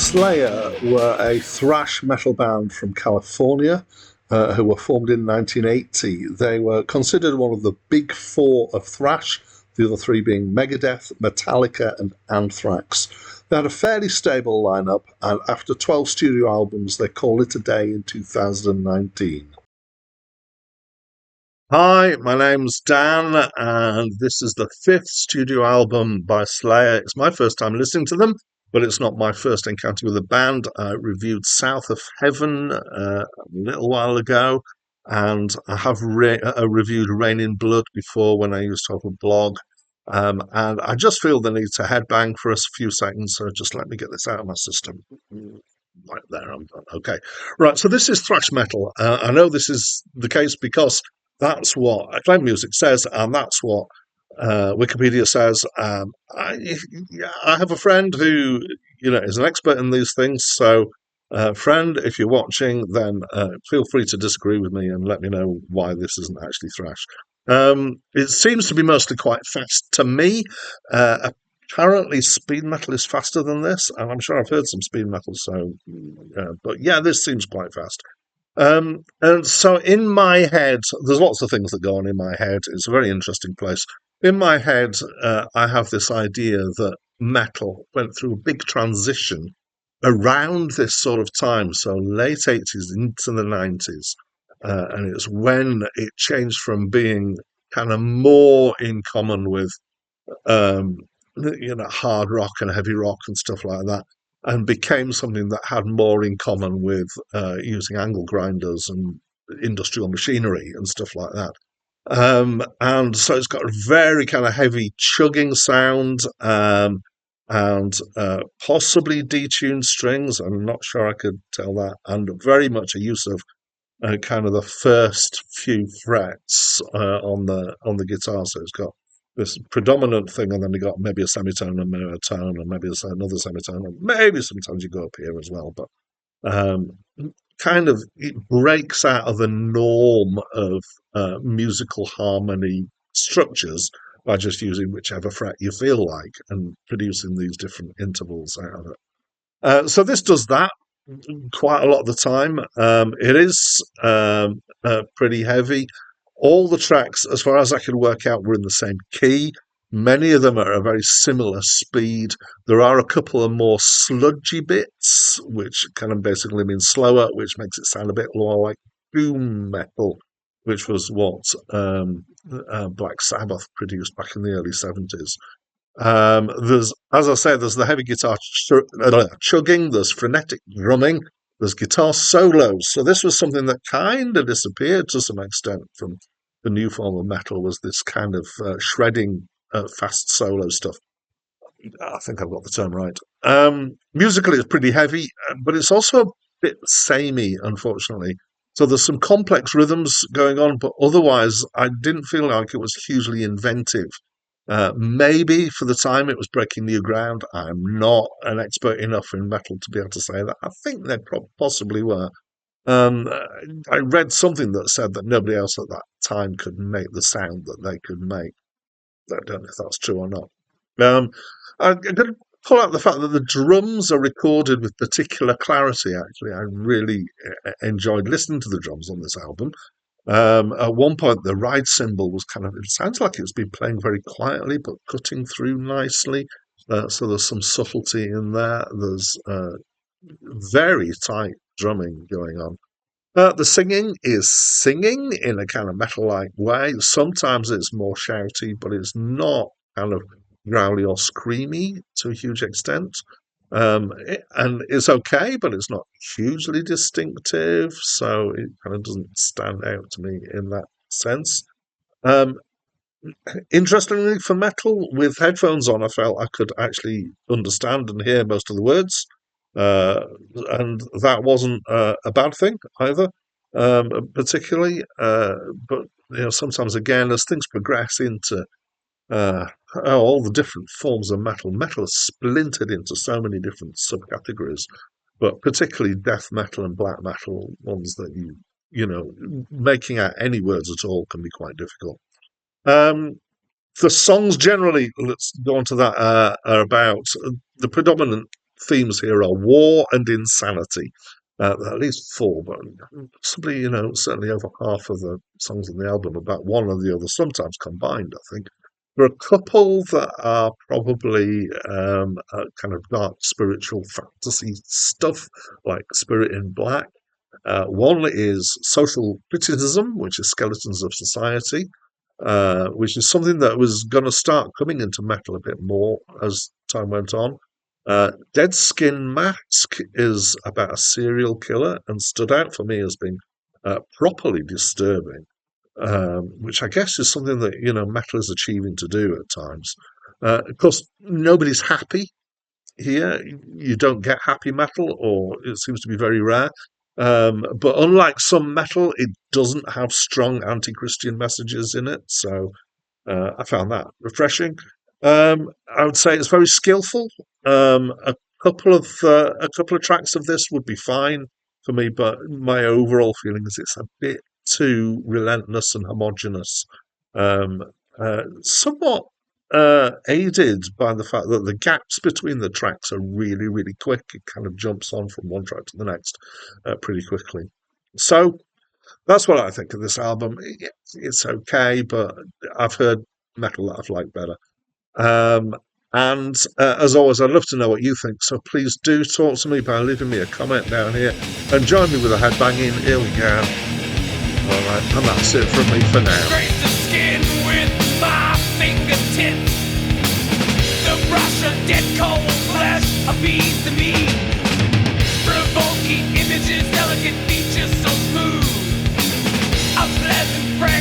Slayer were a thrash metal band from California who were formed in 1980. They were considered one of the big four of thrash, the other three being Megadeth, Metallica, and Anthrax. They had a fairly stable lineup, and after 12 studio albums, they called it a day in 2019. Hi, my name's Dan, and this is the fifth studio album by Slayer. It's my first time listening to them, but it's not my first encounter with the band. I reviewed South of Heaven a little while ago, and I have reviewed Rain in Blood before when I used to have a blog. And I just feel the need to headbang for a few seconds, so just let me get this out of my system. Right there, I'm done. Okay. Right, so this is thrash metal. I know this is the case because that's what Acclaimed Music says, and that's what Wikipedia says. I have a friend who, is an expert in these things. So, friend, if you're watching, then feel free to disagree with me and let me know why this isn't actually thrash. It seems to be mostly quite fast to me. Apparently, speed metal is faster than this, and I'm sure I've heard some speed metal. So, but yeah, this seems quite fast. And so in my head, there's lots of things that go on in my head. It's a very interesting place. In my head, I have this idea that metal went through a big transition around this sort of time, so late 80s into the 90s. And it's when it changed from being kind of more in common with um, hard rock and heavy rock and stuff like that, and became something that had more in common with using angle grinders and industrial machinery and stuff like that. And so it's got a very kind of heavy chugging sound, and possibly detuned strings. I'm not sure I could tell that. And very much a use of kind of the first few frets on the guitar. So it's got this predominant thing, and then you got maybe a semitone and maybe a tone, and maybe another semitone, and maybe sometimes you go up here as well. But um, kind of it breaks out of the norm of musical harmony structures by just using whichever fret you feel like and producing these different intervals out of it. So this does that quite a lot of the time. It is pretty heavy. All the tracks, as far as I can work out, were in the same key. Many of them are a very similar speed. There are a couple of more sludgy bits, which kind of basically means slower, which makes it sound a bit more like doom metal, which was what Black Sabbath produced back in the early 70s. There's, as I say, there's the heavy guitar chugging, there's frenetic drumming, there's guitar solos. So this was something that kind of disappeared to some extent from the new form of metal, was this kind of shredding, fast solo stuff. I think I've got the term right. Musically, it's pretty heavy, but it's also a bit samey, unfortunately. So there's some complex rhythms going on, but otherwise, I didn't feel like it was hugely inventive. Maybe for the time it was breaking new ground. I'm not an expert enough in metal to be able to say that. I think they possibly were. Um, I read something that said that nobody else at that time could make the sound that they could make. I don't know if that's true or not. Um, I'm going to pull out the fact that the drums are recorded with particular clarity. Actually, I really enjoyed listening to the drums on this album. At one point, the ride cymbal was kind of, it sounds like it's been playing very quietly, but cutting through nicely. So there's some subtlety in there. There's very tight drumming going on. The singing is singing in a kind of metal-like way. Sometimes it's more shouty, but it's not kind of growly or screamy to a huge extent. And it's okay, but it's not hugely distinctive, so it kind of doesn't stand out to me in that sense. Um, Interestingly, for metal, with headphones on, I felt I could actually understand and hear most of the words, uh, and that wasn't a bad thing either, particularly. But sometimes again, as things progress into uh, all the different forms of metal. Metal is splintered into so many different subcategories, but particularly death metal and black metal, ones that making out any words at all can be quite difficult. Um, the songs generally, let's go on to that, are about the predominant themes here are war and insanity. At least four, but possibly, certainly over half of the songs on the album about one or the other, sometimes combined, I think. There are a couple that are probably kind of dark spiritual fantasy stuff, like Spirit in Black. One is social criticism, which is Skeletons of Society, which is something that was going to start coming into metal a bit more as time went on. Dead Skin Mask is about a serial killer and stood out for me as being properly disturbing, which I guess is something that metal is achieving to do at times. Of course, nobody's happy here. You don't get happy metal, or it seems to be very rare. But unlike some metal, it doesn't have strong anti-Christian messages in it, so I found that refreshing. I would say it's very skillful. A couple of tracks of this would be fine for me, but my overall feeling is it's a bit too relentless and homogenous. Um, Somewhat aided by the fact that the gaps between the tracks are really, really quick. It kind of jumps on from one track to the next pretty quickly. So that's what I think of this album. It's okay, but I've heard metal that I've liked better. Um, and as always, I'd love to know what you think. So please do talk to me by leaving me a comment down here and join me with a headbanging. Here we go. All right, and that's it from me for now. Scrape the skin with my fingertips. The brush of dead cold flesh appease to me. Provoking images, delicate features so smooth. A pleasant friend.